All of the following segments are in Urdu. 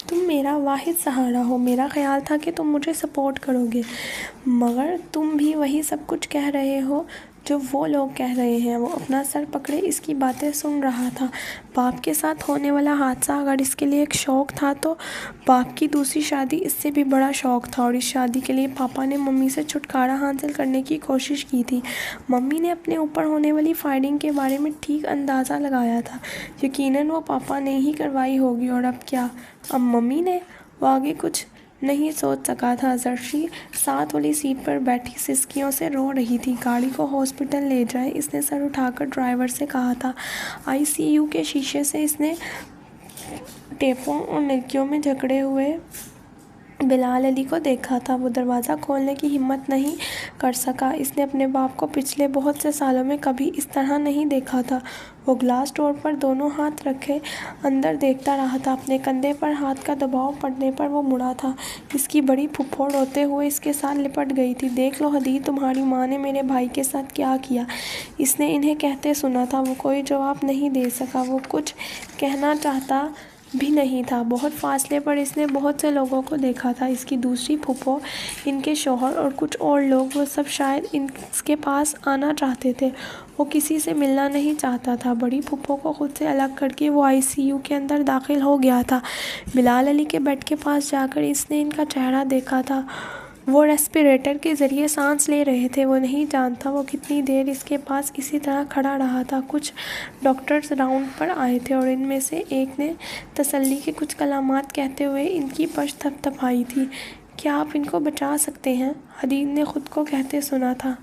تم میرا واحد سہارا ہو، میرا خیال تھا کہ تم مجھے سپورٹ کرو گے، مگر تم بھی وہی سب کچھ کہہ رہے ہو جو وہ لوگ کہہ رہے ہیں۔ وہ اپنا سر پکڑے اس کی باتیں سن رہا تھا۔ باپ کے ساتھ ہونے والا حادثہ اگر اس کے لیے ایک شوق تھا تو باپ کی دوسری شادی اس سے بھی بڑا شوق تھا، اور اس شادی کے لیے پاپا نے ممی سے چھٹکارا حاصل کرنے کی کوشش کی تھی۔ ممی نے اپنے اوپر ہونے والی فائرنگ کے بارے میں ٹھیک اندازہ لگایا تھا، یقیناً وہ پاپا نے ہی کروائی ہوگی، اور اب کیا؟ اب ممی نے؟ وہ آگے کچھ نہیں سوچ سکا تھا۔ زرشی ساتھ والی سیٹ پر بیٹھی سسکیوں سے رو رہی تھی۔ گاڑی کو ہاسپٹل لے جائیں، اس نے سر اٹھا کر ڈرائیور سے کہا تھا۔ ICU کے شیشے سے اس نے ٹیپوں اور نلکیوں میں جکڑے ہوئے بلال علی کو دیکھا تھا۔ وہ دروازہ کھولنے کی ہمت نہیں کر سکا۔ اس نے اپنے باپ کو پچھلے بہت سے سالوں میں کبھی اس طرح نہیں دیکھا تھا۔ وہ گلاس ڈور پر دونوں ہاتھ رکھے اندر دیکھتا رہا تھا۔ اپنے کندھے پر ہاتھ کا دباؤ پڑنے پر وہ مڑا تھا۔ اس کی بڑی پھپھوڑ روتے ہوئے اس کے ساتھ لپٹ گئی تھی۔ دیکھ لو حدید، تمہاری ماں نے میرے بھائی کے ساتھ کیا کیا، اس نے انہیں کہتے سنا تھا۔ وہ کوئی جواب نہیں دے سکا۔ وہ کچھ کہنا چاہتا بھی نہیں تھا۔ بہت فاصلے پر اس نے بہت سے لوگوں کو دیکھا تھا، اس کی دوسری پھوپھو، ان کے شوہر اور کچھ اور لوگ۔ وہ سب شاید اس کے پاس آنا چاہتے تھے۔ وہ کسی سے ملنا نہیں چاہتا تھا۔ بڑی پھوپھو کو خود سے الگ کر کے وہ ICU کے اندر داخل ہو گیا تھا۔ بلال علی کے بیڈ کے پاس جا کر اس نے ان کا چہرہ دیکھا تھا۔ وہ ریسپیریٹر کے ذریعے سانس لے رہے تھے۔ وہ نہیں جانتا وہ کتنی دیر اس کے پاس اسی طرح کھڑا رہا تھا۔ کچھ ڈاکٹرز راؤنڈ پر آئے تھے، اور ان میں سے ایک نے تسلی کے کچھ کلمات کہتے ہوئے ان کی پشت تھپتھپائی تھی۔ کیا آپ ان کو بچا سکتے ہیں؟ حدید نے خود کو کہتے سنا تھا۔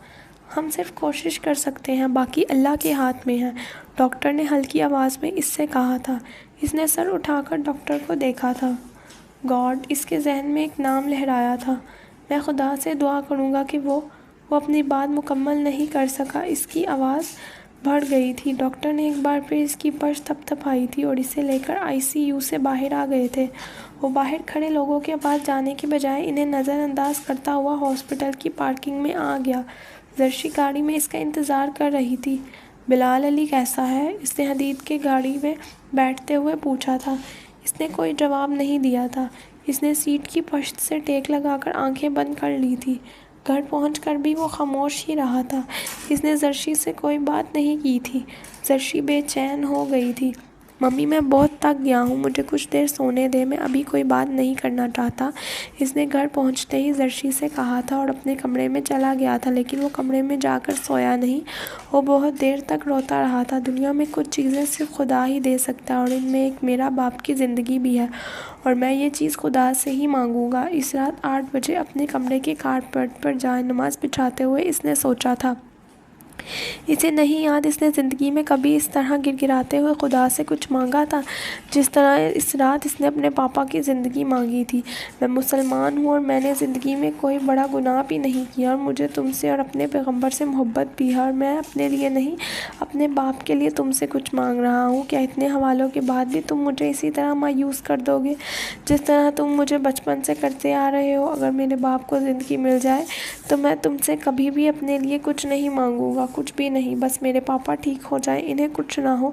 ہم صرف کوشش کر سکتے ہیں، باقی اللہ کے ہاتھ میں ہے، ڈاکٹر نے ہلکی آواز میں اس سے کہا تھا۔ اس نے سر اٹھا کر ڈاکٹر کو دیکھا تھا۔ گاڈ، اس کے ذہن میں ایک نام لہرایا تھا۔ میں خدا سے دعا کروں گا کہ وہ اپنی بات مکمل نہیں کر سکا۔ اس کی آواز بڑھ گئی تھی۔ ڈاکٹر نے ایک بار پھر اس کی پشت تھپتھپائی تھی اور اسے لے کر ICU سے باہر آ گئے تھے۔ وہ باہر کھڑے لوگوں کے پاس جانے کے بجائے انہیں نظر انداز کرتا ہوا ہاسپٹل کی پارکنگ میں آ گیا۔ زرشی گاڑی میں اس کا انتظار کر رہی تھی۔ بلال علی کیسا ہے؟ اس نے حدید کے گاڑی میں بیٹھتے ہوئے پوچھا تھا۔ اس نے کوئی جواب نہیں دیا تھا۔ اس نے سیٹ کی پشت سے ٹیک لگا کر آنکھیں بند کر لی تھی۔ گھر پہنچ کر بھی وہ خاموش ہی رہا تھا۔ اس نے زرشی سے کوئی بات نہیں کی تھی۔ زرشی بے چین ہو گئی تھی۔ ممی، میں بہت تھک گیا ہوں، مجھے کچھ دیر سونے دے، میں ابھی کوئی بات نہیں کرنا چاہتا، اس نے گھر پہنچتے ہی زرشی سے کہا تھا، اور اپنے کمرے میں چلا گیا تھا۔ لیکن وہ کمرے میں جا کر سویا نہیں، وہ بہت دیر تک روتا رہا تھا۔ دنیا میں کچھ چیزیں صرف خدا ہی دے سکتا ہے، اور ان میں ایک میرا باپ کی زندگی بھی ہے، اور میں یہ چیز خدا سے ہی مانگوں گا۔ اس رات 8 بجے اپنے کمرے کے کارپیٹ پر جائے نماز بچھاتے ہوئے اس نے سوچا تھا۔ اسے نہیں یاد اس نے زندگی میں کبھی اس طرح گر گراتے ہوئے خدا سے کچھ مانگا تھا، جس طرح اس رات اس نے اپنے پاپا کی زندگی مانگی تھی۔ میں مسلمان ہوں، اور میں نے زندگی میں کوئی بڑا گناہ بھی نہیں کیا، اور مجھے تم سے اور اپنے پیغمبر سے محبت بھی ہے، اور میں اپنے لیے نہیں، اپنے باپ کے لیے تم سے کچھ مانگ رہا ہوں۔ کیا اتنے حوالوں کے بعد بھی تم مجھے اسی طرح مایوس کر دو گے جس طرح تم مجھے بچپن سے کرتے آ رہے ہو؟ اگر میرے باپ کو زندگی مل جائے تو میں تم سے کبھی بھی اپنے لیے کچھ نہیں مانگوں گا، کچھ بھی نہیں، بس میرے پاپا ٹھیک ہو جائیں، انہیں کچھ نہ ہو۔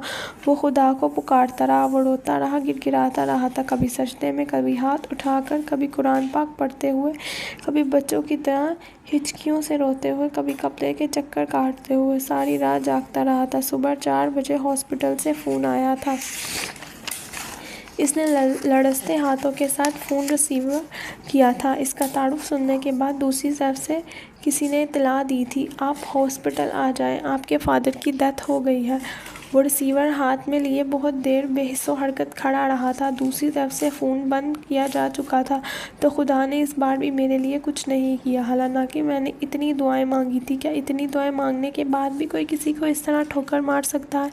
وہ خدا کو پکارتا رہا، وہ روتا رہا، گر گراتا رہا تھا، کبھی سجدے میں، کبھی ہاتھ اٹھا کر، کبھی قرآن پاک پڑھتے ہوئے، کبھی بچوں کی طرح ہچکیوں سے روتے ہوئے، کبھی کپڑے کے چکر کاٹتے ہوئے۔ ساری رات جاگتا رہا تھا۔ صبح 4 بجے ہاسپٹل سے فون آیا تھا۔ اس نے لرزتے ہاتھوں کے ساتھ فون ریسیور کیا تھا۔ اس کا تعارف سننے کے بعد دوسری طرف سے کسی نے اطلاع دی تھی، آپ ہاسپٹل آ جائیں، آپ کے فادر کی ڈیتھ ہو گئی ہے۔ وہ ریسیور ہاتھ میں لیے بہت دیر بے حس و حرکت کھڑا رہا تھا۔ دوسری طرف سے فون بند کیا جا چکا تھا۔ تو خدا نے اس بار بھی میرے لیے کچھ نہیں کیا، حالانکہ میں نے اتنی دعائیں مانگی تھی۔ کیا اتنی دعائیں مانگنے کے بعد بھی کوئی کسی کو اس طرح ٹھوکر مار سکتا ہے؟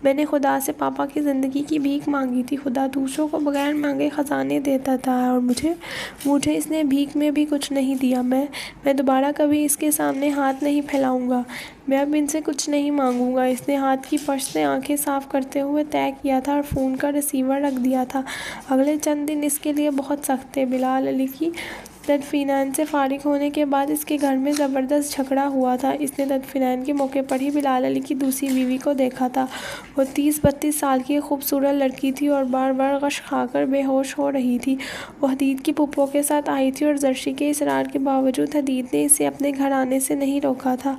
میں نے خدا سے پاپا کی زندگی کی بھیک مانگی تھی۔ خدا دوسروں کو بغیر مانگے خزانے دیتا تھا، اور مجھے اس نے بھیک میں بھی کچھ نہیں دیا۔ میں دوبارہ کبھی اس کے سامنے ہاتھ نہیں پھیلاؤں گا۔ میں اب ان سے کچھ نہیں مانگوں گا۔ اس نے ہاتھ کی پشت سے آنکھیں صاف کرتے ہوئے طے کیا تھا، اور فون کا ریسیور رکھ دیا تھا۔ اگلے چند دن اس کے لیے بہت سخت تھے۔ بلال علی کی تدفینان سے فارغ ہونے کے بعد اس کے گھر میں زبردست جھگڑا ہوا تھا۔ اس نے تدفینان کے موقع پر ہی بلال علی کی دوسری بیوی کو دیکھا تھا۔ وہ 30-32 سال کی ایک خوبصورت لڑکی تھی اور بار بار غش کھا کر بے ہوش ہو رہی تھی۔ وہ حدید کی پھپھو کے ساتھ آئی تھی اور زرشی کے اصرار کے باوجود حدید نے اسے اپنے گھر آنے سے نہیں روکا تھا۔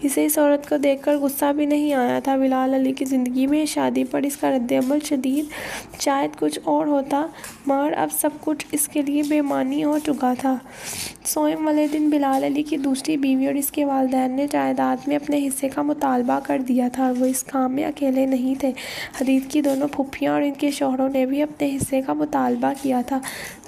اسے اس عورت کو دیکھ کر غصہ بھی نہیں آیا تھا۔ بلال علی کی زندگی میں شادی پر اس کا رد عمل شدید شاید کچھ اور ہوتا، مگر اب سب کچھ اس کے لیے بے معنی ہو چکا تھا۔ سوئم والے دن بلال علی کی دوسری بیوی اور اس کے والدین نے جائیداد میں اپنے حصے کا مطالبہ کر دیا تھا اور وہ اس کام میں اکیلے نہیں تھے۔ حدید کی دونوں پھوپھیاں اور ان کے شوہروں نے بھی اپنے حصے کا مطالبہ کیا تھا۔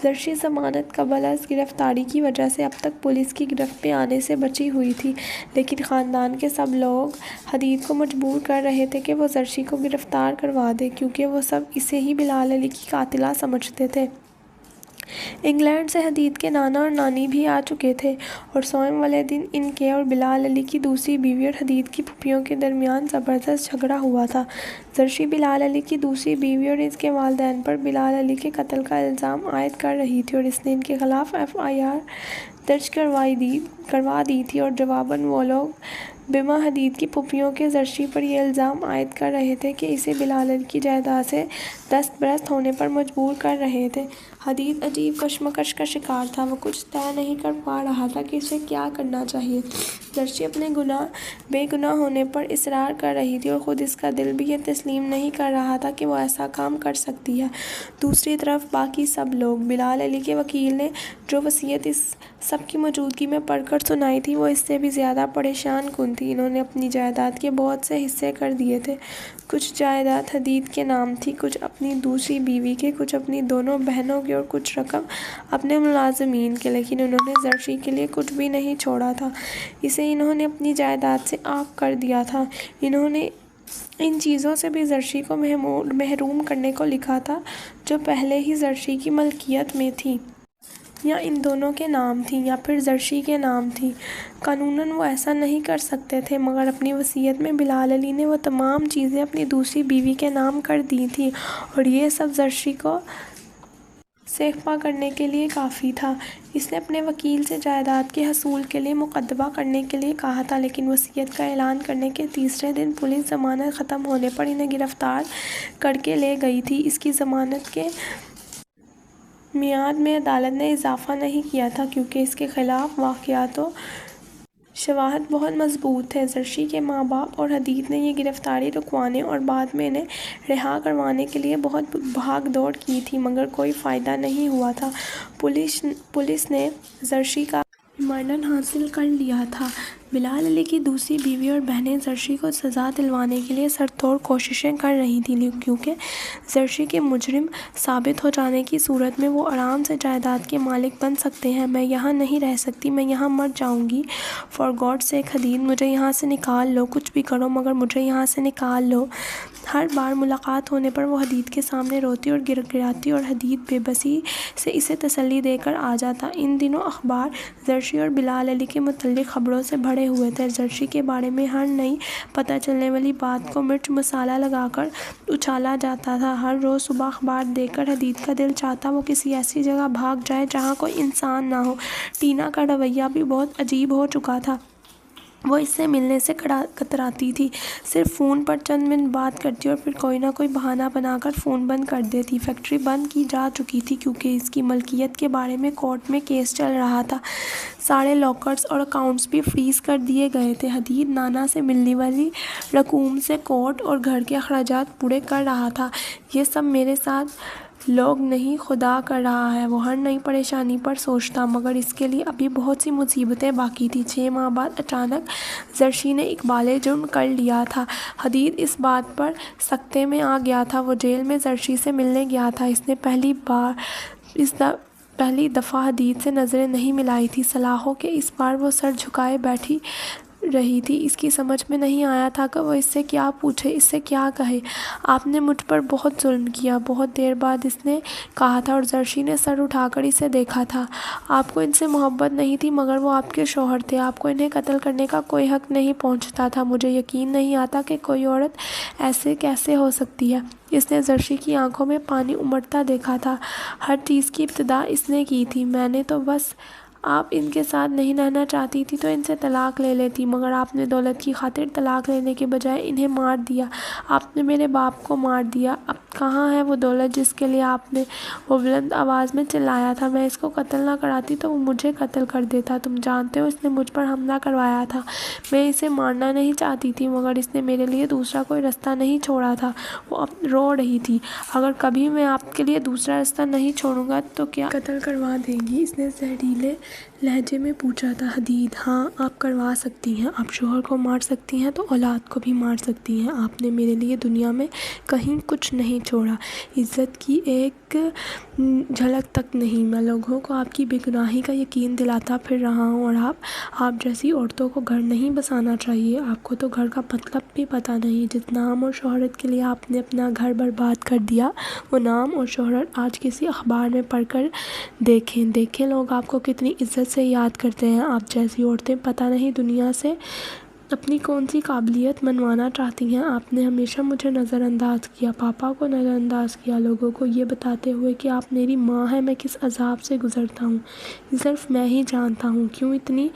زرشی ضمانت قبل از گرفتاری کی وجہ سے اب تک پولیس کی گرفت میں آنے سے بچی ہوئی تھی، لیکن خاندان کے سب لوگ حدید کو مجبور کر رہے تھے کہ وہ زرشی کو گرفتار کروا دے، کیونکہ وہ سب اسے ہی بلال علی کی قاتلہ سمجھتے تھے۔ انگلینڈ سے حدید کے نانا اور نانی بھی آ چکے تھے اور سوئم والے دن ان کے اور بلال علی کی دوسری بیوی اور حدید کی پھوپھیوں کے درمیان زبردست جھگڑا ہوا تھا۔ زرشی بلال علی کی دوسری بیوی اور اس کے والدین پر بلال علی کے قتل کا الزام عائد کر رہی تھی اور اس نے ان کے خلاف FIR درج کروا دی تھی، اور جواباً وہ لوگ بما حدید کی پھوپھیوں کے زرشی پر یہ الزام عائد کر رہے تھے کہ اسے بلال علی کی جائیداد سے دست برست ہونے پر مجبور کر رہے تھے۔ حدید عجیب کشمکش کا شکار تھا۔ وہ کچھ طے نہیں کر پا رہا تھا کہ اسے کیا کرنا چاہیے۔ زرشی اپنے بے گناہ ہونے پر اصرار کر رہی تھی اور خود اس کا دل بھی یہ تسلیم نہیں کر رہا تھا کہ وہ ایسا کام کر سکتی ہے۔ دوسری طرف باقی سب لوگ، بلال علی کے وکیل نے جو وصیت اس سب کی موجودگی میں پڑھ کر سنائی تھی، وہ اس سے بھی زیادہ پریشان کن تھی۔ انہوں نے اپنی جائیداد کے بہت سے حصے کر دیے تھے۔ کچھ جائیداد حدید کے نام تھی، کچھ اپنی دوسری بیوی کے، کچھ اپنی دونوں بہنوں کے اور کچھ رقم اپنے ملازمین کے، لیکن انہوں نے زرشی کے لیے کچھ بھی نہیں چھوڑا تھا۔ اسے انہوں نے اپنی جائیداد سے عاق کر دیا تھا۔ انہوں نے ان چیزوں سے بھی زرشی کو محروم کرنے کو لکھا تھا جو پہلے ہی زرشی کی ملکیت میں تھی، یا ان دونوں کے نام تھی یا پھر زرشی کے نام تھی۔ قانوناً وہ ایسا نہیں کر سکتے تھے، مگر اپنی وصیت میں بلال علی نے وہ تمام چیزیں اپنی دوسری بیوی کے نام کر دی تھیں، اور یہ سب زرشی کو سیکھپا کرنے کے لیے کافی تھا۔ اس نے اپنے وکیل سے جائیداد کے حصول کے لیے مقدمہ کرنے کے لیے کہا تھا، لیکن وصیت کا اعلان کرنے کے تیسرے دن پولیس ضمانت ختم ہونے پر انہیں گرفتار کر کے لے گئی تھی۔ اس کی ضمانت کے میعاد میں عدالت نے اضافہ نہیں کیا تھا، کیونکہ اس کے خلاف واقعات و شواہد بہت مضبوط تھے۔ زرشی کے ماں باپ اور حدید نے یہ گرفتاری رکوانے اور بعد میں انہیں رہا کروانے کے لیے بہت بھاگ دوڑ کی تھی، مگر کوئی فائدہ نہیں ہوا تھا۔ پولیس نے زرشی کا ریمانڈ حاصل کر لیا تھا۔ بلال علی کی دوسری بیوی اور بہنیں زرشی کو سزا دلوانے کے لیے سر توڑ کوششیں کر رہی تھیں، کیونکہ زرشی کے مجرم ثابت ہو جانے کی صورت میں وہ آرام سے جائیداد کے مالک بن سکتے ہیں۔ میں یہاں نہیں رہ سکتی، میں یہاں مر جاؤں گی۔ فار گاڈ سیک حدید، مجھے یہاں سے نکال لو، کچھ بھی کرو مگر مجھے یہاں سے نکال لو۔ ہر بار ملاقات ہونے پر وہ حدید کے سامنے روتی اور گڑگڑاتی اور حدید بے بسی سے اسے تسلی دے کر آ جاتا۔ ان دنوں اخبار زرشی اور بلال علی کے متعلق خبروں سے بھرے ہوئے تھے۔ زرشی کے بارے میں ہر نئی پتہ چلنے والی بات کو مرچ مسالہ لگا کر اچھالا جاتا تھا۔ ہر روز صبح اخبار دیکھ کر حدید کا دل چاہتا وہ کسی ایسی جگہ بھاگ جائے جہاں کوئی انسان نہ ہو۔ ٹینا کا رویہ بھی بہت عجیب ہو چکا تھا۔ وہ اس سے ملنے سے کتراتی تھی، صرف فون پر چند منٹ بات کرتی اور پھر کوئی نہ کوئی بہانہ بنا کر فون بند کر دیتی۔ فیکٹری بند کی جا چکی تھی کیونکہ اس کی ملکیت کے بارے میں کورٹ میں کیس چل رہا تھا۔ سارے لاکرز اور اکاؤنٹس بھی فریز کر دیے گئے تھے۔ حدید نانا سے ملنے والی رقوم سے کورٹ اور گھر کے اخراجات پورے کر رہا تھا۔ یہ سب میرے ساتھ لوگ نہیں، خدا کر رہا ہے، وہ ہر نئی پریشانی پر سوچتا، مگر اس کے لیے ابھی بہت سی مصیبتیں باقی تھیں۔ 6 ماہ بعد اچانک زرشی نے ایک بالغ جرم کر لیا تھا۔ حدید اس بات پر سکتے میں آ گیا تھا۔ وہ جیل میں زرشی سے ملنے گیا تھا۔ اس نے پہلی دفعہ حدید سے نظریں نہیں ملائی تھی۔ سلاخوں کے اس پار وہ سر جھکائے بیٹھی رہی تھی۔ اس کی سمجھ میں نہیں آیا تھا کہ وہ اس سے کیا پوچھے، اس سے کیا کہے۔ آپ نے مجھ پر بہت ظلم کیا، بہت دیر بعد اس نے کہا تھا، اور زرشی نے سر اٹھا کر اسے دیکھا تھا۔ آپ کو ان سے محبت نہیں تھی، مگر وہ آپ کے شوہر تھے۔ آپ کو انہیں قتل کرنے کا کوئی حق نہیں پہنچتا تھا۔ مجھے یقین نہیں آتا کہ کوئی عورت ایسے کیسے ہو سکتی ہے۔ اس نے زرشی کی آنکھوں میں پانی امڑتا دیکھا تھا۔ ہر چیز کی ابتدا اس نے کی تھی۔ میں نے تو بس آپ ان کے ساتھ نہیں رہنا چاہتی تھی تو ان سے طلاق لے لیتی، مگر آپ نے دولت کی خاطر طلاق لینے کے بجائے انہیں مار دیا۔ آپ نے میرے باپ کو مار دیا۔ اب کہاں ہے وہ دولت جس کے لیے آپ نے وہ بلند آواز میں چلایا تھا؟ میں اس کو قتل نہ کراتی تو وہ مجھے قتل کر دیتا۔ تم جانتے ہو اس نے مجھ پر حملہ کروایا تھا۔ میں اسے مارنا نہیں چاہتی تھی، مگر اس نے میرے لیے دوسرا کوئی راستہ نہیں چھوڑا تھا۔ وہ اب رو رہی تھی۔ اگر کبھی میں آپ کے لیے دوسرا راستہ نہیں چھوڑوں گا تو کیا قتل کروا دیں گی؟ اس نے زہریلے لہجے میں پوچھا تھا۔ حدید: ہاں، آپ کروا سکتی ہیں۔ آپ شوہر کو مار سکتی ہیں تو اولاد کو بھی مار سکتی ہیں۔ آپ نے میرے لیے دنیا میں کہیں کچھ نہیں چھوڑا، عزت کی ایک جھلک تک نہیں۔ میں لوگوں کو آپ کی بے گناہی کا یقین دلاتا پھر رہا ہوں، اور آپ جیسی عورتوں کو گھر نہیں بسانا چاہیے۔ آپ کو تو گھر کا مطلب بھی پتہ نہیں۔ جس نام اور شہرت کے لیے آپ نے اپنا گھر برباد کر دیا، وہ نام اور شہرت آج کسی اخبار میں پڑھ کر دیکھیں لوگ آپ کو کتنی عزت سے یاد کرتے ہیں۔ آپ جیسی عورتیں پتہ نہیں دنیا سے اپنی کون سی قابلیت منوانا چاہتی ہیں۔ آپ نے ہمیشہ مجھے نظر انداز کیا، پاپا کو نظر انداز کیا، لوگوں کو یہ بتاتے ہوئے کہ آپ میری ماں ہیں میں کس عذاب سے گزرتا ہوں، یہ صرف میں ہی جانتا ہوں۔ کیوں اتنی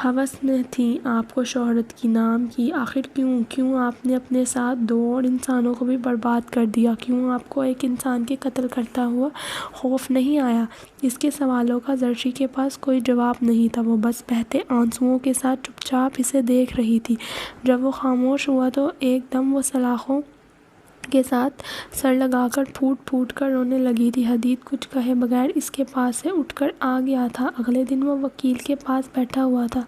ہوس نہ تھی آپ کو شہرت کی، نام کی؟ آخر کیوں آپ نے اپنے ساتھ 2 اور انسانوں کو بھی برباد کر دیا؟ کیوں آپ کو ایک انسان کے قتل کرتا ہوا خوف نہیں آیا؟ اس کے سوالوں کا زرشی کے پاس کوئی جواب نہیں تھا۔ وہ بس بہتے آنسوؤں کے ساتھ چپ چاپ اسے دیکھ رہی تھی۔ جب وہ خاموش ہوا تو ایک دم وہ سلاخوں کے ساتھ سر لگا کر پھوٹ کر رونے لگی تھی۔ حدید کچھ کہے بغیر اس کے پاس سے اٹھ کر آ گیا تھا۔ اگلے دن وہ وکیل کے پاس بیٹھا ہوا تھا۔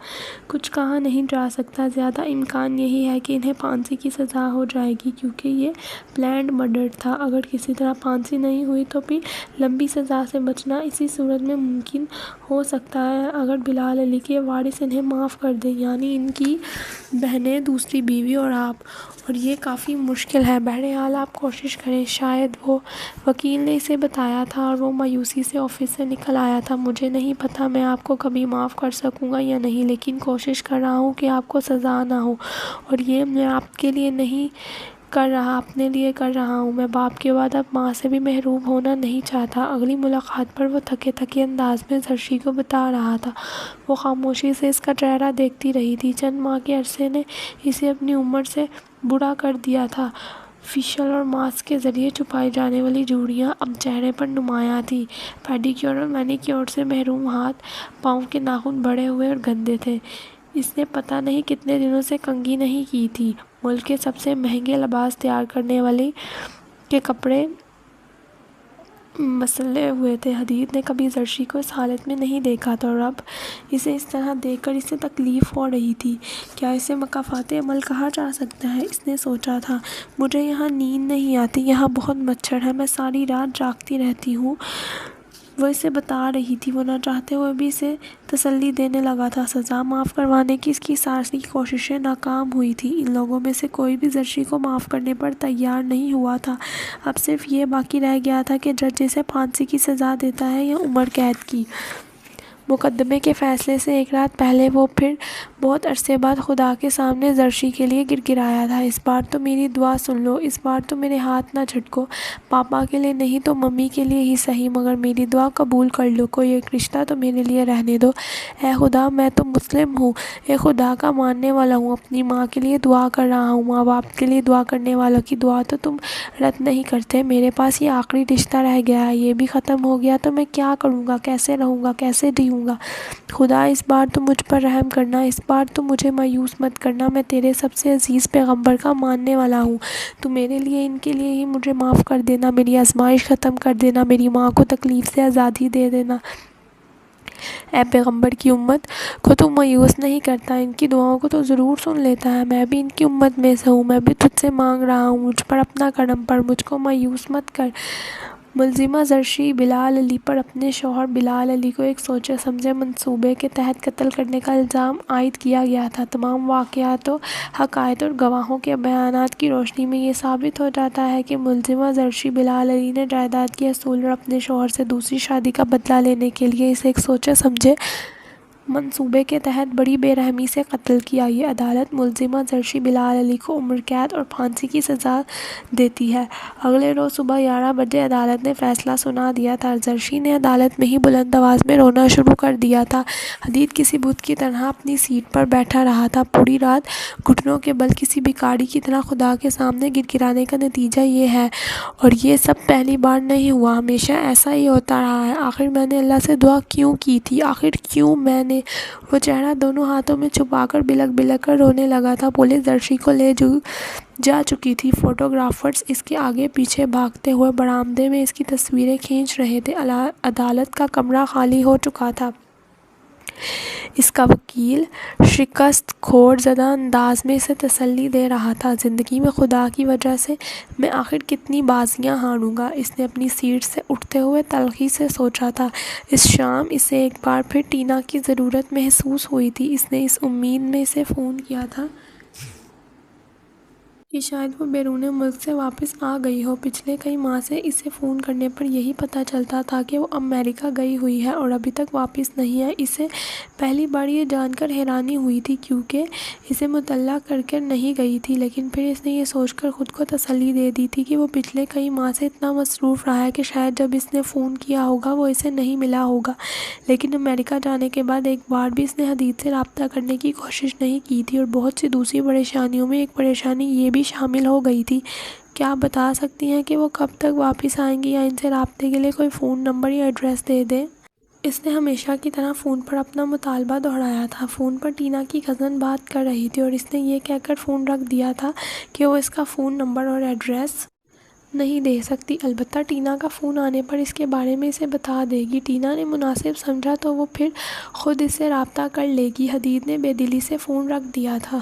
کچھ کہا نہیں جا سکتا، زیادہ امکان یہی ہے کہ انہیں پھانسی کی سزا ہو جائے گی، کیونکہ یہ پلانڈ مرڈر تھا۔ اگر کسی طرح پھانسی نہیں ہوئی تو بھی لمبی سزا سے بچنا اسی صورت میں ممکن ہو سکتا ہے اگر بلال علی کے وارث انہیں معاف کر دیں، یعنی ان کی بہنیں، دوسری بیوی اور آپ، اور یہ کافی مشکل ہے۔ بہرحال آپ کوشش کریں۔ شاید وہ وکیل نے اسے بتایا تھا اور وہ مایوسی سے آفس سے نکل آیا تھا۔ مجھے نہیں پتا میں آپ کو کبھی معاف کر سکوں گا یا نہیں، لیکن کوشش کر رہا ہوں کہ آپ کو سزا نہ ہو، اور یہ میں آپ کے لیے نہیں کر رہا، اپنے لیے کر رہا ہوں۔ میں باپ کے بعد اب ماں سے بھی محروم ہونا نہیں چاہتا۔ اگلی ملاقات پر وہ تھکے انداز میں زرشی کو بتا رہا تھا۔ وہ خاموشی سے اس کا چہرہ دیکھتی رہی تھی۔ چند ماہ کے عرصے نے اسے اپنی عمر سے بوڑھا کر دیا تھا۔ فیشل اور ماسک کے ذریعے چھپائی جانے والی جھریاں اب چہرے پر نمایاں تھیں۔ پیڈیکیور اور مینیکیور سے محروم ہاتھ پاؤں کے ناخن بڑھے ہوئے اور گندے تھے۔ اس نے پتہ نہیں کتنے دنوں سے کنگھی نہیں کی تھی۔ ملک کے سب سے مہنگے لباس تیار کرنے والی کے کپڑے مسلے ہوئے تھے۔ حدید نے کبھی زرشی کو اس حالت میں نہیں دیکھا تھا، اور اب اسے اس طرح دیکھ کر اسے تکلیف ہو رہی تھی۔ کیا اسے مکافات عمل کہا جا سکتا ہے؟ اس نے سوچا تھا۔ مجھے یہاں نیند نہیں آتی، یہاں بہت مچھر ہے، میں ساری رات جاگتی رہتی ہوں، وہ اسے بتا رہی تھی۔ وہ نہ چاہتے ہوئے بھی اسے تسلی دینے لگا تھا۔ سزا معاف کروانے کی اس کی ساری کوششیں ناکام ہوئی تھیں۔ ان لوگوں میں سے کوئی بھی زرشی کو معاف کرنے پر تیار نہیں ہوا تھا۔ اب صرف یہ باقی رہ گیا تھا کہ جج اسے پھانسی کی سزا دیتا ہے یا عمر قید کی۔ مقدمے کے فیصلے سے ایک رات پہلے وہ پھر بہت عرصے بعد خدا کے سامنے زرشی کے لیے گر گرایا تھا۔ اس بار تو میری دعا سن لو، اس بار تو میرے ہاتھ نہ جھٹکو، پاپا کے لیے نہیں تو ممی کے لیے ہی صحیح، مگر میری دعا قبول کر لو، کوئی ایک رشتہ تو میرے لیے رہنے دو۔ اے خدا، میں تو مسلم ہوں، اے خدا کا ماننے والا ہوں، اپنی ماں کے لیے دعا کر رہا ہوں۔ ماں باپ کے لیے دعا کرنے والوں کی دعا تو تم رد نہیں کرتے۔ میرے پاس یہ آخری رشتہ رہ گیا ہے، یہ بھی ختم ہو گیا تو میں کیا کروں گا، کیسے رہوں گا، کیسے جیوں گا؟ خدا، اس بار تو مجھ پر رحم کرنا، اس بار تو مجھے مایوس مت کرنا، میں تیرے سب سے عزیز پیغمبر کا ماننے والا ہوں، تو میرے لیے ان کے لیے ہی مجھے معاف کر دینا، میری آزمائش ختم کر دینا، میری ماں کو تکلیف سے آزادی دے دینا۔ اے پیغمبر کی امت کو تو مایوس نہیں کرتا، ان کی دعاؤں کو تو ضرور سن لیتا ہے۔ میں بھی ان کی امت میں سے ہوں، میں بھی تجھ سے مانگ رہا ہوں، مجھ پر اپنا کرم پڑ، مجھ کو مایوس مت کر۔ ملزمہ زرشی بلال علی پر اپنے شوہر بلال علی کو ایک سوچے سمجھے منصوبے کے تحت قتل کرنے کا الزام عائد کیا گیا تھا۔ تمام واقعات و حقائق اور گواہوں کے بیانات کی روشنی میں یہ ثابت ہو جاتا ہے کہ ملزمہ زرشی بلال علی نے جائیداد کے اصول اور اپنے شوہر سے دوسری شادی کا بدلہ لینے کے لیے اسے ایک سوچے سمجھے منصوبے کے تحت بڑی بے رحمی سے قتل کیا۔ یہ عدالت ملزمہ زرشی بلال علی کو عمر قید اور پھانسی کی سزا دیتی ہے۔ اگلے روز صبح 11 بجے عدالت نے فیصلہ سنا دیا تھا۔ زرشی نے عدالت میں ہی بلند آواز میں رونا شروع کر دیا تھا۔ حدید کسی بت کی طرح اپنی سیٹ پر بیٹھا رہا تھا۔ پوری رات گھٹنوں کے بل کسی بھکاری کی طرح خدا کے سامنے گڑگڑانے کا نتیجہ یہ ہے، اور یہ سب پہلی بار نہیں ہوا، ہمیشہ ایسا ہی ہوتا رہا ہے۔ آخر میں نے اللہ سے دعا کیوں کی تھی؟ آخر کیوں میں نے؟ وہ چہرہ دونوں ہاتھوں میں چھپا کر بلک بلک کر رونے لگا تھا۔ پولیس زرشی کو لے جا چکی تھی۔ فوٹوگرافرز اس کے آگے پیچھے بھاگتے ہوئے برآمدے میں اس کی تصویریں کھینچ رہے تھے۔ عدالت کا کمرہ خالی ہو چکا تھا۔ اس کا وکیل شکست خورد زدہ انداز میں اسے تسلی دے رہا تھا۔ زندگی میں خدا کی وجہ سے میں آخر کتنی بازیاں ہاروں گا، اس نے اپنی سیٹ سے اٹھتے ہوئے تلخی سے سوچا تھا۔ اس شام اسے ایک بار پھر ٹینا کی ضرورت محسوس ہوئی تھی۔ اس نے اس امید میں اسے فون کیا تھا کہ شاید وہ بیرون ملک سے واپس آ گئی ہو۔ پچھلے کئی ماہ سے اسے فون کرنے پر یہی پتہ چلتا تھا کہ وہ امریکہ گئی ہوئی ہے اور ابھی تک واپس نہیں آئی۔ اسے پہلی بار یہ جان کر حیرانی ہوئی تھی کیونکہ اسے مطلع کر کے نہیں گئی تھی، لیکن پھر اس نے یہ سوچ کر خود کو تسلی دے دی تھی کہ وہ پچھلے کئی ماہ سے اتنا مصروف رہا ہے کہ شاید جب اس نے فون کیا ہوگا وہ اسے نہیں ملا ہوگا۔ لیکن امریکہ جانے کے بعد ایک بار بھی اس نے حدید سے رابطہ کرنے کی کوشش نہیں کی تھی، اور بہت سی دوسری پریشانیوں میں ایک پریشانی یہ بھی شامل ہو گئی تھی۔ کیا آپ بتا سکتی ہیں کہ وہ کب تک واپس آئیں گی، یا ان سے رابطے کے لیے کوئی فون نمبر یا ایڈریس دے دیں؟ اس نے ہمیشہ کی طرح فون پر اپنا مطالبہ دہرایا تھا۔ فون پر ٹینا کی کزن بات کر رہی تھی اور اس نے یہ کہہ کر فون رکھ دیا تھا کہ وہ اس کا فون نمبر اور ایڈریس نہیں دے سکتی، البتہ ٹینا کا فون آنے پر اس کے بارے میں اسے بتا دے گی۔ ٹینا نے مناسب سمجھا تو وہ پھر خود اس سے رابطہ کر لے گی۔ حدید نے بے دلی سے فون رکھ دیا تھا۔